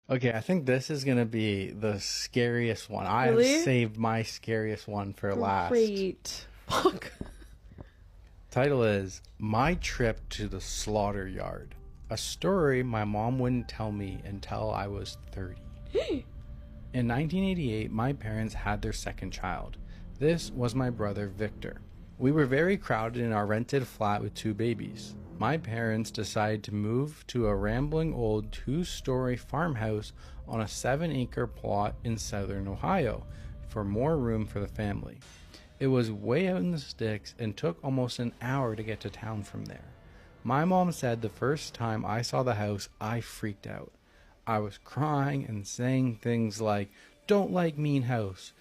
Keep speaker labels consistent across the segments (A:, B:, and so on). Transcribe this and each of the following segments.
A: Okay, I think this is gonna be the scariest one. I have
B: Really?
A: saved my scariest one for last.
B: Great. Fuck.
A: Title is My Trip to the Slaughter Yard. A story my mom wouldn't tell me until I was 30. In 1988, my parents had their second child. This was my brother Victor. We were very crowded in our rented flat with two babies. My parents decided to move to a rambling old two-story farmhouse on a 7-acre plot in southern Ohio for more room for the family. It was way out in the sticks and took almost an hour to get to town from there. My mom said the first time I saw the house, I freaked out. I was crying and saying things like, "Don't like mean house,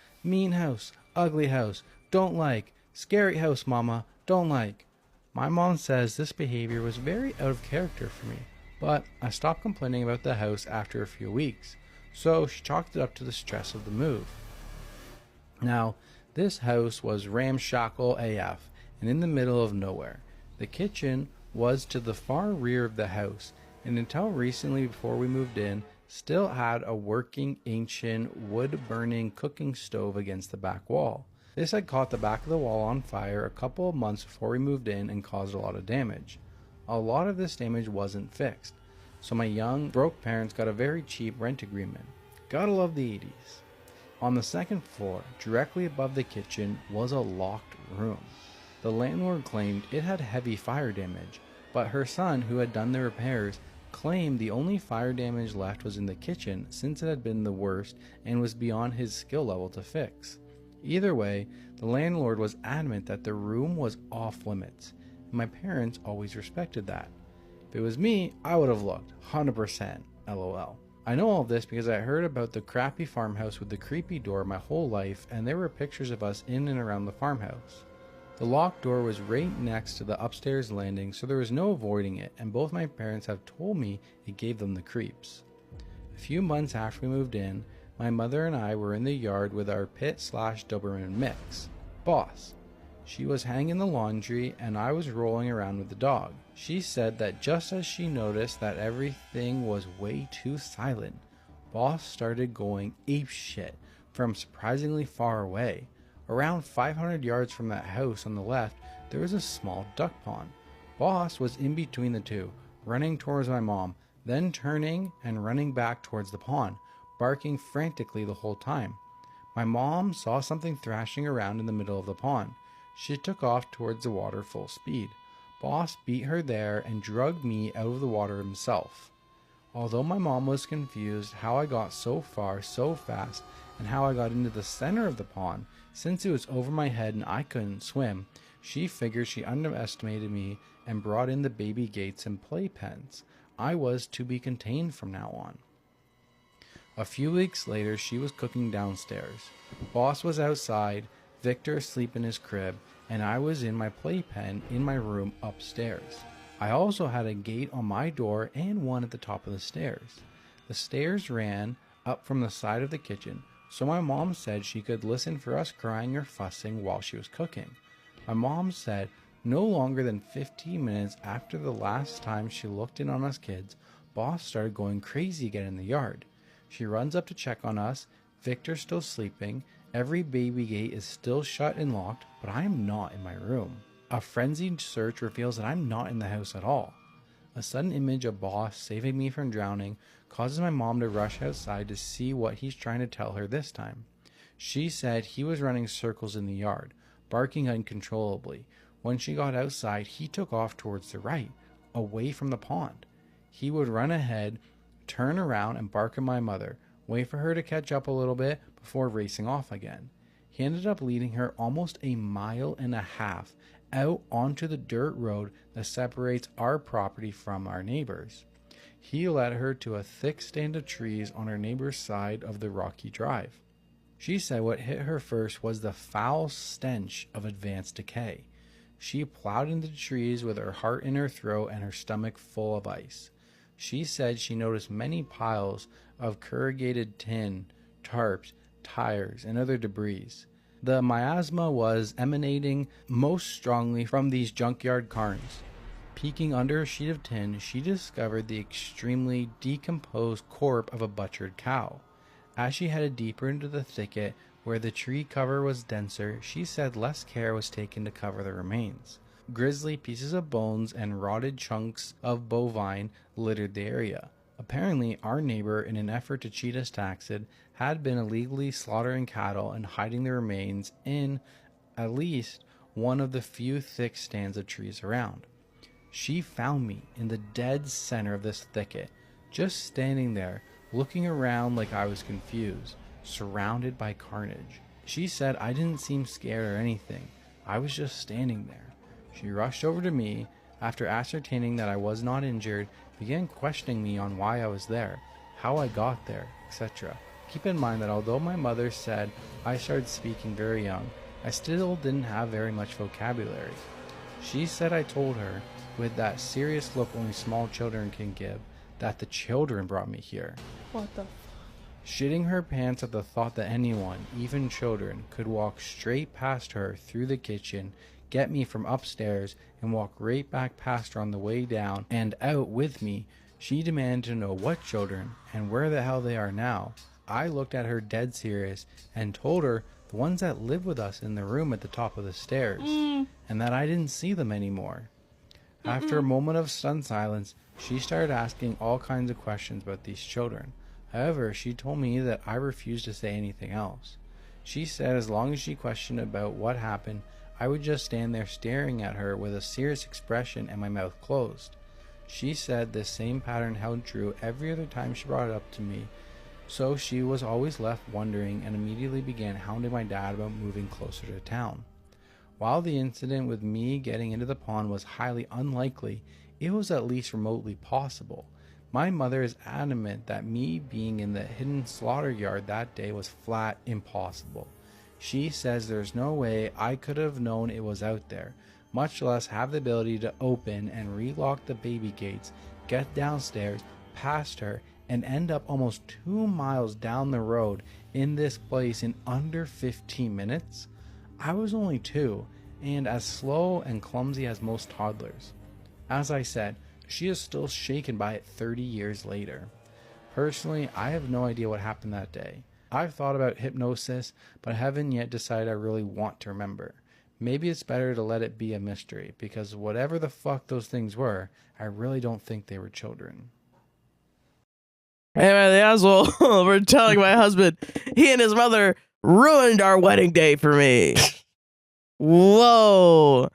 A: ugly house, don't like, scary house, mama, don't like." My mom says this behavior was very out of character for me, but I stopped complaining about the house after a few weeks, so she chalked it up to the stress of the move. Now, this house was ramshackle AF and in the middle of nowhere. The kitchen was to the far rear of the house, and until recently before we moved in, still had a working ancient wood-burning cooking stove against the back wall. This had caught the back of the wall on fire a couple of months before we moved in and caused a lot of damage. A lot of this damage wasn't fixed, so my young, broke parents got a very cheap rent agreement. Gotta love the 80s. On the second floor, directly above the kitchen, was a locked room. The landlord claimed it had heavy fire damage, but her son, who had done the repairs, claimed the only fire damage left was in the kitchen since it had been the worst and was beyond his skill level to fix. Either way, the landlord was adamant that the room was off limits, and my parents always respected that. If it was me, I would have looked, 100%, lol. I know all of this because I heard about the crappy farmhouse with the creepy door my whole life, and there were pictures of us in and around the farmhouse. The locked door was right next to the upstairs landing, so there was no avoiding it, and both my parents have told me it gave them the creeps. A few months after we moved in, my mother and I were in the yard with our pit/Doberman mix, Boss. She was hanging the laundry and I was rolling around with the dog. She said that just as she noticed that everything was way too silent, Boss started going apeshit from surprisingly far away. Around 500 yards from that house on the left, there was a small duck pond. Boss was in between the two, running towards my mom, then turning and running back towards the pond, barking frantically the whole time. My mom saw something thrashing around in the middle of the pond. She took off towards the water full speed. Boss beat her there and dragged me out of the water himself. Although my mom was confused how I got so far so fast and how I got into the center of the pond, since it was over my head and I couldn't swim, she figured she underestimated me and brought in the baby gates and playpens. I was to be contained from now on. A few weeks later, she was cooking downstairs. Boss was outside, Victor asleep in his crib, and I was in my playpen in my room upstairs. I also had a gate on my door and one at the top of the stairs. The stairs ran up from the side of the kitchen, so my mom said she could listen for us crying or fussing while she was cooking. My mom said no longer than 15 minutes after the last time she looked in on us kids, Boss started going crazy again in the yard. She runs up to check on us. Victor's still sleeping. Every baby gate is still shut and locked, but I am not in my room. A frenzied search reveals that I'm not in the house at all. A sudden image of Boss saving me from drowning causes my mom to rush outside to see what he's trying to tell her this time. She said he was running circles in the yard, barking uncontrollably. When she got outside, he took off towards the right, away from the pond. He would run ahead, turn around and bark at my mother, wait for her to catch up a little bit before racing off again. He ended up leading her almost a mile and a half out onto the dirt road that separates our property from our neighbors. He led her to a thick stand of trees on her neighbor's side of the rocky drive. She said what hit her first was the foul stench of advanced decay. She plowed into the trees with her heart in her throat and her stomach full of ice. She said she noticed many piles of corrugated tin, tarps, tires, and other debris. The miasma was emanating most strongly from these junkyard cairns. Peeking under a sheet of tin, she discovered the extremely decomposed corpse of a butchered cow. As she headed deeper into the thicket, where the tree cover was denser, she said less care was taken to cover the remains. Grisly pieces of bones and rotted chunks of bovine littered the area. Apparently, our neighbor, in an effort to cheat us taxes, had been illegally slaughtering cattle and hiding the remains in at least one of the few thick stands of trees around. She found me in the dead center of this thicket, just standing there, looking around like I was confused, surrounded by carnage. She said I didn't seem scared or anything. I was just standing there. She rushed over to me, after ascertaining that I was not injured, began questioning me on why I was there, how I got there, etc. Keep in mind that although my mother said I started speaking very young, I still didn't have very much vocabulary. She said I told her, with that serious look only small children can give, that the children brought me here.
B: What the
A: Shitting her pants at the thought that anyone, even children, could walk straight past her through the kitchen, get me from upstairs, and walk right back past her on the way down and out with me, she demanded to know what children and where the hell they are now. I looked at her dead serious and told her the ones that live with us in the room at the top of the stairs, and that I didn't see them anymore. After a moment of stunned silence, she started asking all kinds of questions about these children. However, she told me that I refused to say anything else. She said as long as she questioned about what happened, I would just stand there staring at her with a serious expression and my mouth closed. She said this same pattern held true every other time she brought it up to me, so she was always left wondering and immediately began hounding my dad about moving closer to town. While the incident with me getting into the pond was highly unlikely, it was at least remotely possible. My mother is adamant that me being in the hidden slaughter yard that day was flat impossible. She says there's no way I could have known it was out there, much less have the ability to open and relock the baby gates, get downstairs, past her, and end up almost 2 miles down the road in this place in under 15 minutes. I was only 2, and as slow and clumsy as most toddlers. As I said, she is still shaken by it 30 years later. Personally, I have no idea what happened that day. I've thought about hypnosis, but I haven't yet decided I really want to remember. Maybe it's better to let it be a mystery, because whatever the fuck those things were, I really don't think they were children.
B: Hey man, the asshole we're telling my husband he and his mother ruined our wedding day for me. Whoa.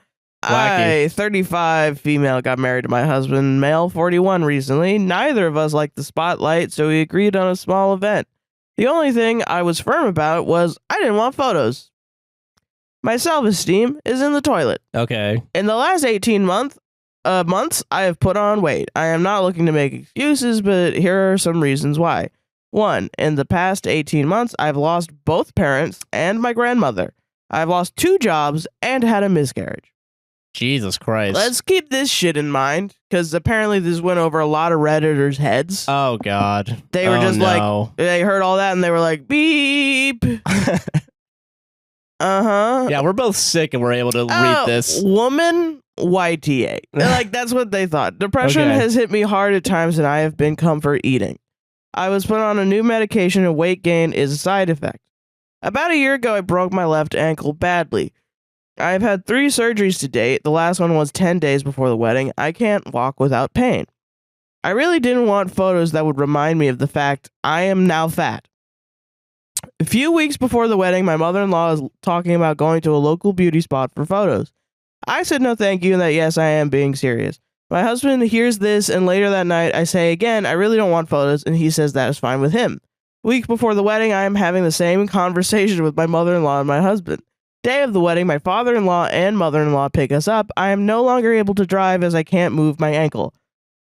C: Wacky.
B: I, 35, female, got married to my husband, male, 41, recently. Neither of us liked the spotlight, so we agreed on a small event. The only thing I was firm about was I didn't want photos. My self-esteem is in the toilet.
C: Okay.
B: In the last 18 months, I have put on weight. I am not looking to make excuses, but here are some reasons why. 1. In the past 18 months, I've lost both parents and my grandmother. I've lost 2 jobs and had a miscarriage.
C: Jesus Christ.
B: Let's keep this shit in mind, because apparently this went over a lot of Redditors' heads.
C: Oh, God.
B: They were just
C: no.
B: like, they heard all that and they were like, beep. Uh-huh.
C: Yeah, we're both sick and we're able to read this.
B: Woman, YTA. Like, that's what they thought. Depression
C: Okay.
B: has hit me hard at times and I have been comfort eating. I was put on a new medication and weight gain is a side effect. About a year ago, I broke my left ankle badly. I've had 3 surgeries to date. The last one was 10 days before the wedding. I can't walk without pain. I really didn't want photos that would remind me of the fact I am now fat. A few weeks before the wedding, my mother-in-law is talking about going to a local beauty spot for photos. I said no thank you and that yes, I am being serious. My husband hears this and later that night I say again, I really don't want photos, and he says that is fine with him. Week before the wedding, I am having the same conversation with my mother-in-law and my husband. Day of the wedding, my father-in-law and mother-in-law pick us up. I am no longer able to drive as I can't move my ankle.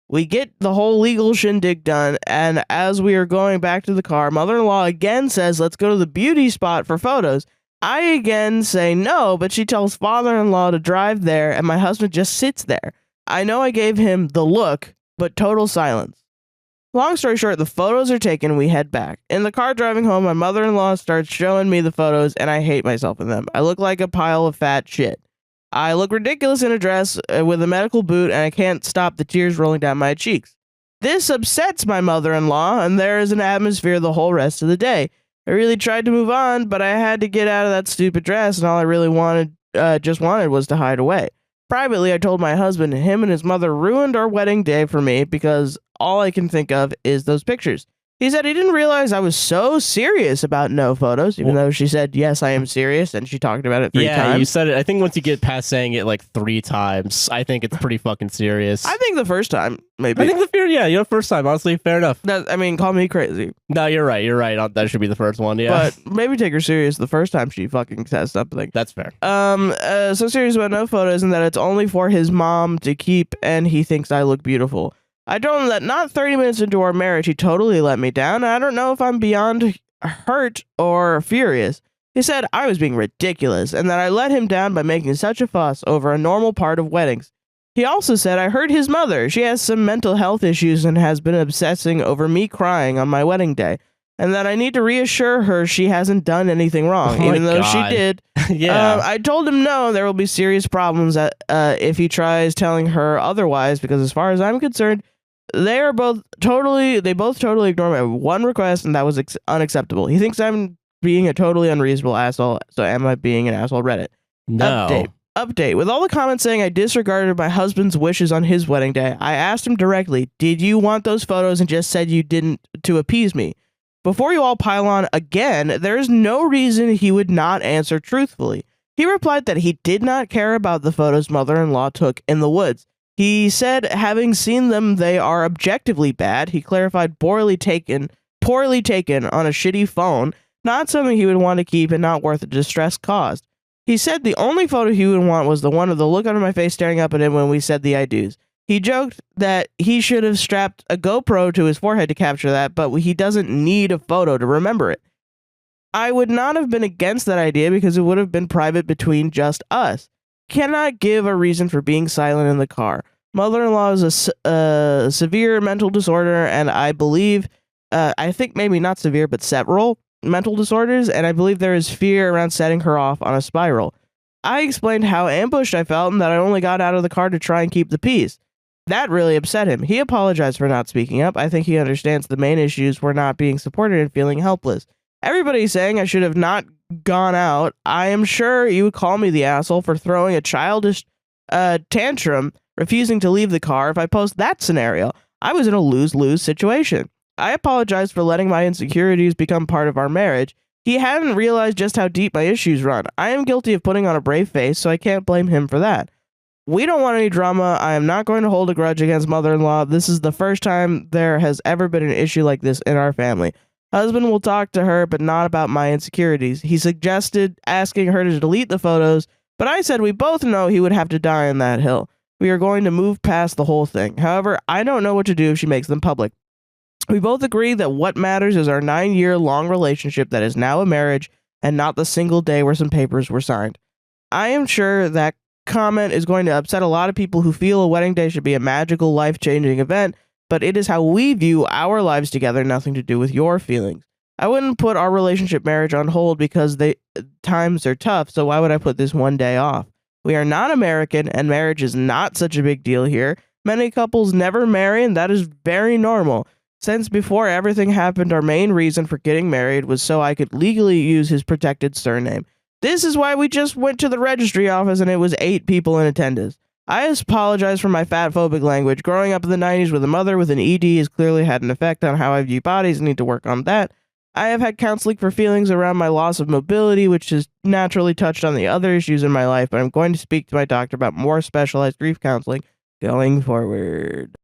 B: We get the whole legal shindig done, and as we are going back to the car, mother-in-law again says, let's go to the beauty spot for photos. I again say no, but she tells father-in-law to drive there, and my husband just sits there. I know I gave him the look, but total silence. Long story short, the photos are taken, we head back. In the car driving home, my mother-in-law starts showing me the photos, and I hate myself in them. I look like a pile of fat shit. I look ridiculous in a dress with a medical boot, and I can't stop the tears rolling down my cheeks. This upsets my mother-in-law, and there is an atmosphere the whole rest of the day. I really tried to move on, but I had to get out of that stupid dress, and all I really just wanted was to hide away. Privately, I told my husband him and his mother ruined our wedding day for me because all I can think of is those pictures. He said he didn't realize I was so serious about no photos, even though she said, yes, I am serious, and she talked about it 3 times.
C: Yeah, you said it. I think once you get past saying it like 3 times, I think it's pretty fucking serious.
B: I think the first time, maybe.
C: I think the first time, honestly, fair enough.
B: Call me crazy.
C: No, you're right. That should be the first one, yeah.
B: But maybe take her serious the first time she fucking says something.
C: That's fair.
B: So serious about no photos and that it's only for his mom to keep, and he thinks I look beautiful. I told him that not 30 minutes into our marriage, he totally let me down, and I don't know if I'm beyond hurt or furious. He said I was being ridiculous, and that I let him down by making such a fuss over a normal part of weddings. He also said I hurt his mother. She has some mental health issues and has been obsessing over me crying on my wedding day, and that I need to reassure her she hasn't done anything wrong, even though she did.
C: Yeah.
B: I told him no, there will be serious problems if he tries telling her otherwise, because as far as I'm concerned, they both totally ignore my one request, and that was unacceptable. He thinks I'm being a totally unreasonable asshole, so am I being an asshole, Reddit?
C: No.
B: Update. With all the comments saying I disregarded my husband's wishes on his wedding day, I asked him directly, did you want those photos, and just said you didn't to appease me? Before you all pile on again, there is no reason he would not answer truthfully. He replied that he did not care about the photos mother-in-law took in the woods. He said, having seen them, they are objectively bad. He clarified poorly taken on a shitty phone, not something he would want to keep and not worth the distress caused. He said the only photo he would want was the one of the look on my face staring up at him when we said the I do's. He joked that he should have strapped a GoPro to his forehead to capture that, but he doesn't need a photo to remember it. I would not have been against that idea because it would have been private between just us. Cannot give a reason for being silent in the car. Mother-in-law is a severe mental disorder, and I believe, I think maybe not severe, but several mental disorders, and I believe there is fear around setting her off on a spiral. I explained how ambushed I felt and that I only got out of the car to try and keep the peace. That really upset him. He apologized for not speaking up. I think he understands the main issues were not being supported and feeling helpless. Everybody's saying I should have not gone out. I am sure you would call me the asshole for throwing a childish tantrum, refusing to leave the car if I post that scenario. I was in a lose-lose situation. I apologize for letting my insecurities become part of our marriage. He hadn't realized just how deep my issues run. I am guilty of putting on a brave face, so I can't blame him for that. We don't want any drama. I am not going to hold a grudge against mother-in-law. This is the first time there has ever been an issue like this in our family. Husband will talk to her, but not about my insecurities. He suggested asking her to delete the photos, but I said we both know he would have to die on that hill. We are going to move past the whole thing. However, I don't know what to do if she makes them public. We both agree that what matters is our 9-year-long relationship that is now a marriage and not the single day where some papers were signed. I am sure that comment is going to upset a lot of people who feel a wedding day should be a magical, life-changing event, but it is how we view our lives together, nothing to do with your feelings. I wouldn't put our relationship marriage on hold because times are tough, so why would I put this one day off? We are not American, and marriage is not such a big deal here. Many couples never marry, and that is very normal. Since before everything happened, our main reason for getting married was so I could legally use his protected surname. This is why we just went to the registry office and it was 8 people in attendance. I apologize for my fatphobic language. Growing up in the 90s with a mother with an ED has clearly had an effect on how I view bodies and need to work on that. I have had counseling for feelings around my loss of mobility, which has naturally touched on the other issues in my life, but I'm going to speak to my doctor about more specialized grief counseling going forward.